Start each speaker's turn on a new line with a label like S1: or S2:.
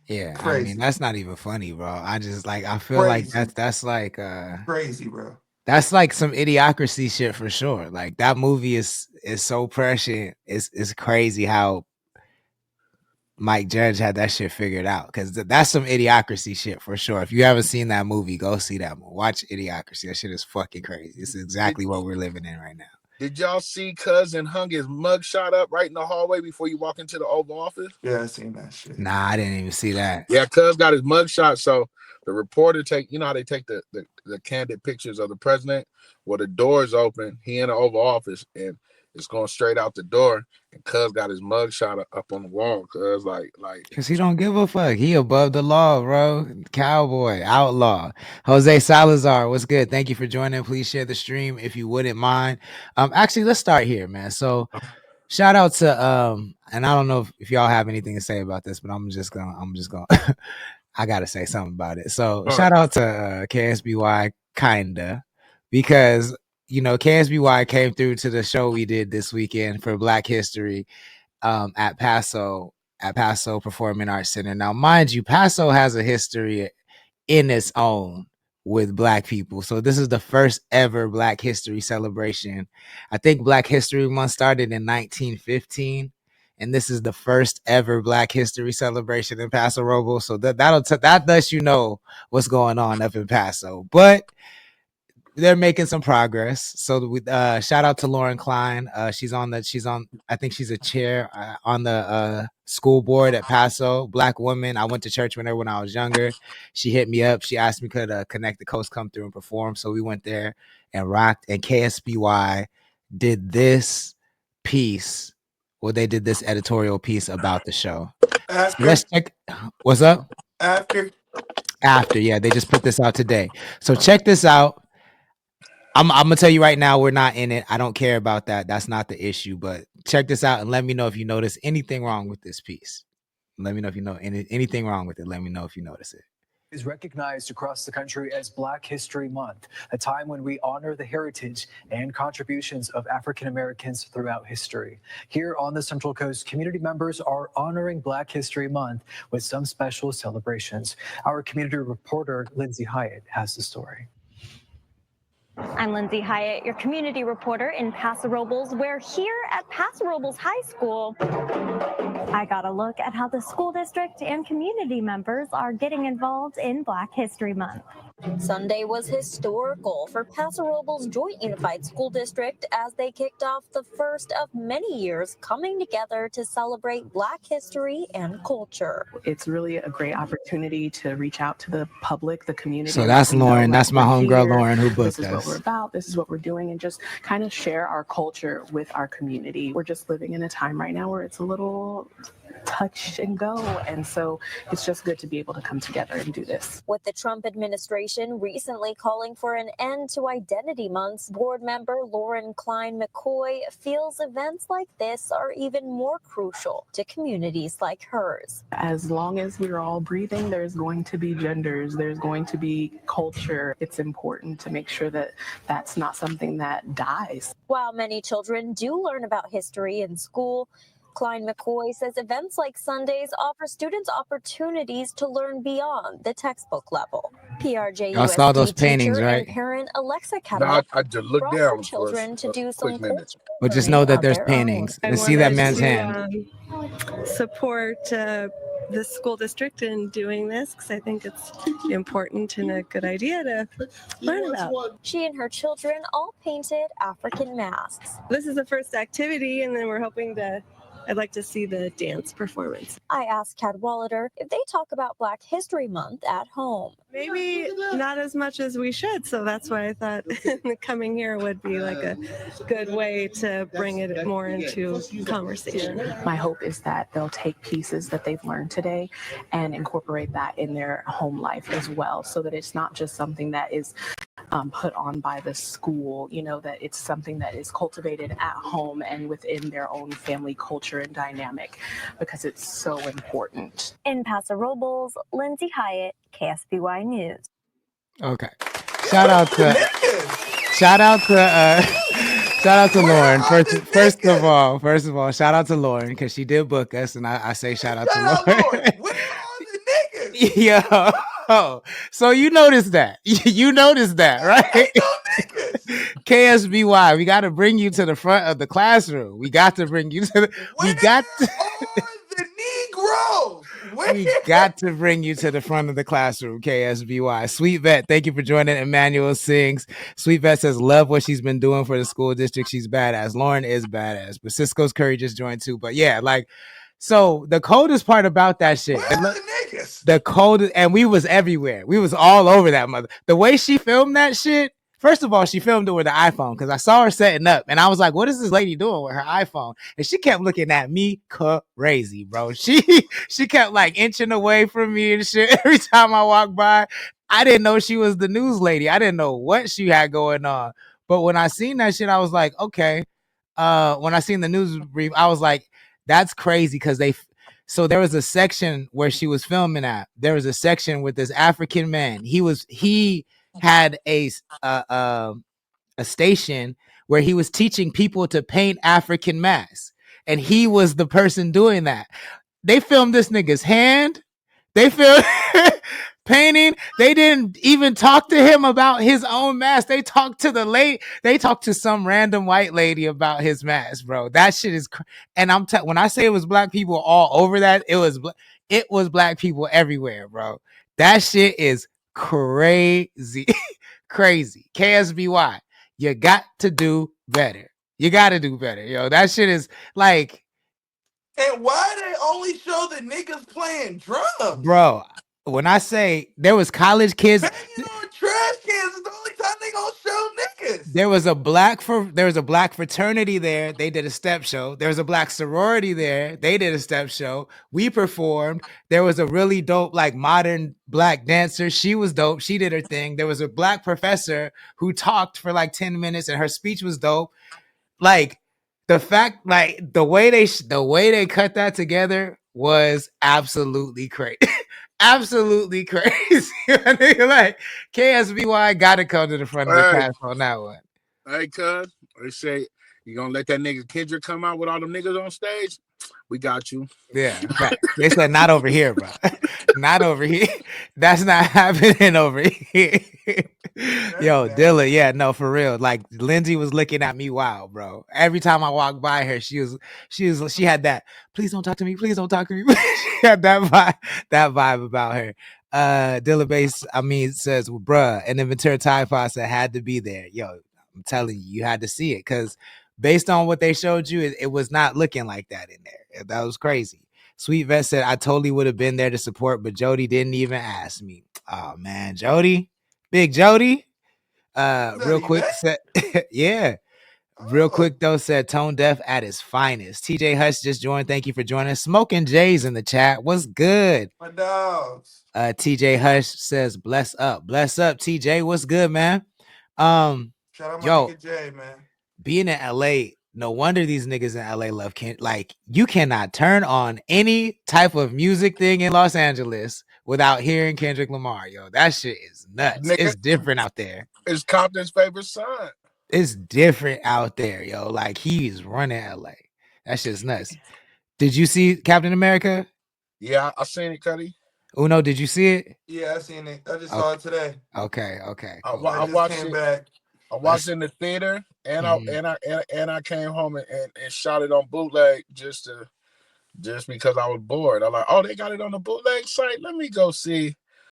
S1: Yeah, I mean
S2: Crazy.
S1: that's not even funny, bro. I just like I feel like
S2: Crazy. Crazy, bro.
S1: that's like some idiocracy shit for sure. Like that movie is so prescient. It's crazy how Mike Judge had that shit figured out because that's some idiocracy shit for sure. If you haven't seen that movie, go see that movie. Watch Idiocracy. That shit is fucking crazy. It's
S3: Did
S1: exactly what we're living in right now.
S3: did y'all see Cousin hung his mug shot up right in the hallway before you walk into the Oval Office?
S2: Yeah, I seen that shit.
S1: Nah, I didn't even see that.
S3: Yeah, Cuz got his mug shot. So the reporter take, you know how they take the candid pictures of the president? Well, the door is open. He in the Oval Office and it's going straight out the door. And Cuz got his mug shot up on the wall. Cuz like
S1: Cause he don't give a fuck. He above the law, bro. Cowboy, outlaw. Jose Salazar, what's good? Thank you for joining. Please share the stream if you wouldn't mind. Actually, let's start here, man. So shout out to and I don't know if y'all have anything to say about this, but I'm just gonna I gotta say something about it. So shout out to KSBY kinda because KSBY came through to the show we did this weekend for Black History at Paso Performing Arts Center. Now, mind you, Paso has a history in its own with Black people. So this is the first ever Black History celebration. I think Black History Month started in 1915. And this is the first ever Black History celebration in Paso Robles. So that lets you know what's going on up in Paso. But they're making some progress. So shout out to Lauren Klein. She's on I think she's a chair on the school board at Paso. Black woman. I went to church with her when I was younger. She hit me up. She asked me could Connect the Coast come through and perform. So we went there and rocked. And KSBY did this piece. Well, they did this editorial piece about the show. So let's check. What's up? After, yeah, they just put this out today. So check this out. I'm gonna tell you right now, we're not in it. I don't care about that. That's not the issue. But check this out and let me know if you notice anything wrong with this piece. Let me know if you know anything wrong with it. Let me know if you notice it.
S4: Is recognized across the country as Black History Month, a time when we honor the heritage and contributions of African Americans throughout history. Here on the Central Coast, community members are honoring Black History Month with some special celebrations. Our community reporter, Lindsay Hyatt, has the story.
S5: I'm Lindsay Hyatt, your community reporter in Paso Robles, where here at Paso Robles High School, I got a look at how the school district and community members are getting involved in Black History Month. Sunday was historical for Paso Robles Joint Unified School District as they kicked off the first of many years coming together to celebrate Black history and culture.
S6: It's really a great opportunity to reach out to the public, the community.
S1: So that's Lauren. That's my homegirl Lauren who booked us.
S6: This is what we're about. This is what we're doing, and just kind of share our culture with our community. We're just living in a time right now where it's a little touch and go, and so it's just good to be able to come together and do this.
S5: With the Trump administration recently calling for an end to identity months, board member Lauren Klein McCoy feels events like this are even more crucial to communities like hers.
S6: As long as we're all breathing, there's going to be genders, there's going to be culture. It's important to make sure that that's not something that dies.
S5: While many children do learn about history in school, Klein McCoy says events like Sundays offer students opportunities to learn beyond the textbook level. PRJ
S1: Y'all saw those
S5: teacher
S1: paintings, right?
S5: and parent Alexa Kettle
S3: I just looked
S5: brought
S3: down
S5: her children to do some culture.
S1: But just know that there's paintings and see that man's hand.
S7: Support the school district in doing this because I think it's important and a good idea to learn about.
S5: She and her children all painted African masks.
S7: This is the first activity, and then we're hoping I'd like to see the dance performance.
S5: I asked Cadwallader if they talk about Black History Month at home.
S7: Maybe not as much as we should, so that's why I thought coming here would be like a good way to bring it more into conversation.
S6: My hope is that they'll take pieces that they've learned today and incorporate that in their home life as well, so that it's not just something that is put on by the school, that it's something that is cultivated at home and within their own family culture and dynamic, because it's so important.
S5: In Paso Robles, Lindsay Hyatt, KSBY News.
S1: Okay. Shout out to Lauren. First of all, shout out to Lauren because she did book us, and I say shout out to Lauren.
S2: Where are the
S1: Yo, so you noticed that. You noticed that, right?
S2: Ain't no niggas.
S1: KSBY, we got to bring you to the front of the classroom. We got to bring you to the.
S2: Where
S1: We got.
S2: are the Negroes? Where?
S1: We got to bring you to the front of the classroom, KSBY. Sweet Vet, thank you for joining. Emmanuel Sings. Sweet Vet says, love what she's been doing for the school district. She's badass. Lauren is badass. But Cisco's Curry just joined too. But yeah, like, so the coldest part about that shit,
S2: Where are the niggas?
S1: the coldest, and we was everywhere. We was all over that mother. The way she filmed that shit, first of all, she filmed it with the iPhone because I saw her setting up and I was like, what is this lady doing with her iPhone? And she kept looking at me crazy, bro. She kept like inching away from me and shit every time I walked by. I didn't know she was the news lady. I didn't know what she had going on. But when I seen that shit, I was like, okay. When I seen the news brief, I was like, that's crazy because so there was a section where she was filming at. There was a section with this African man. He had a station where he was teaching people to paint African masks, and he was the person doing that. They filmed this nigga's hand. They filmed painting. They didn't even talk to him about his own mask. They talked to They talked to some random white lady about his mask, bro. That shit is. And when I say it was black people all over that, it was black people everywhere, bro. That shit is crazy, crazy. KSBY, you got to do better. You got to do better, yo. That shit is like.
S2: And why they only show the niggas playing drums?
S1: Bro, when I say there was college kids
S2: banging on trash cans is the only time they gonna show niggas.
S1: there was a black fraternity there. They did a step show. There was a black sorority there. They did a step show. We performed. There was a really dope, like modern black dancer. She was dope. She did her thing. There was a black professor who talked for like 10 minutes and her speech was dope. Like the fact, like the way they cut that together was absolutely crazy. Absolutely crazy. Like KSBY gotta come to the front of the class on that one.
S3: Hey, cuz, they say you gonna let that nigga Kendrick come out with all them niggas on stage? We got you.
S1: Yeah, they said not over here, bro. Not over here. That's not happening over here. Yo, Dilla, yeah, no, for real. Like Lindsay was looking at me wild, bro. Every time I walked by her, she had that. Please don't talk to me. Please don't talk to me. She had that vibe about her. Dilla Bass, says, well, bruh, and then Ventura Tide Pod said had to be there. Yo, I'm telling you, you had to see it because based on what they showed you, it was not looking like that in there. That was crazy. Sweet Vet said, I totally would have been there to support, but Jody didn't even ask me. Oh, man. Jody? Big Jody? Real quick, said, yeah. Real quick, though, said Tone Deaf at his finest. TJ Hush just joined. Thank you for joining. Smoking J's in the chat. What's good?
S2: My dogs.
S1: TJ Hush says, bless up. Bless up, TJ. What's good, man?
S2: Shout out my nigga Jay, man.
S1: Being in LA, no wonder these niggas in LA love like you cannot turn on any type of music thing in Los Angeles without hearing Kendrick Lamar. Yo, that shit is nuts. Nigga, it's different out there.
S3: It's Compton's favorite son.
S1: It's different out there, yo. Like he's running LA. That shit's nuts. Did you see Captain America?
S3: Yeah, I seen it, Cuddy.
S1: Uno, did you see it?
S2: Yeah, I seen it. I just saw it today.
S1: Okay.
S2: Cool. I watched it. Back.
S3: I watched it in the theater, and I came home and shot it on bootleg just because I was bored. I'm like, oh, they got it on the bootleg site. Let me go see.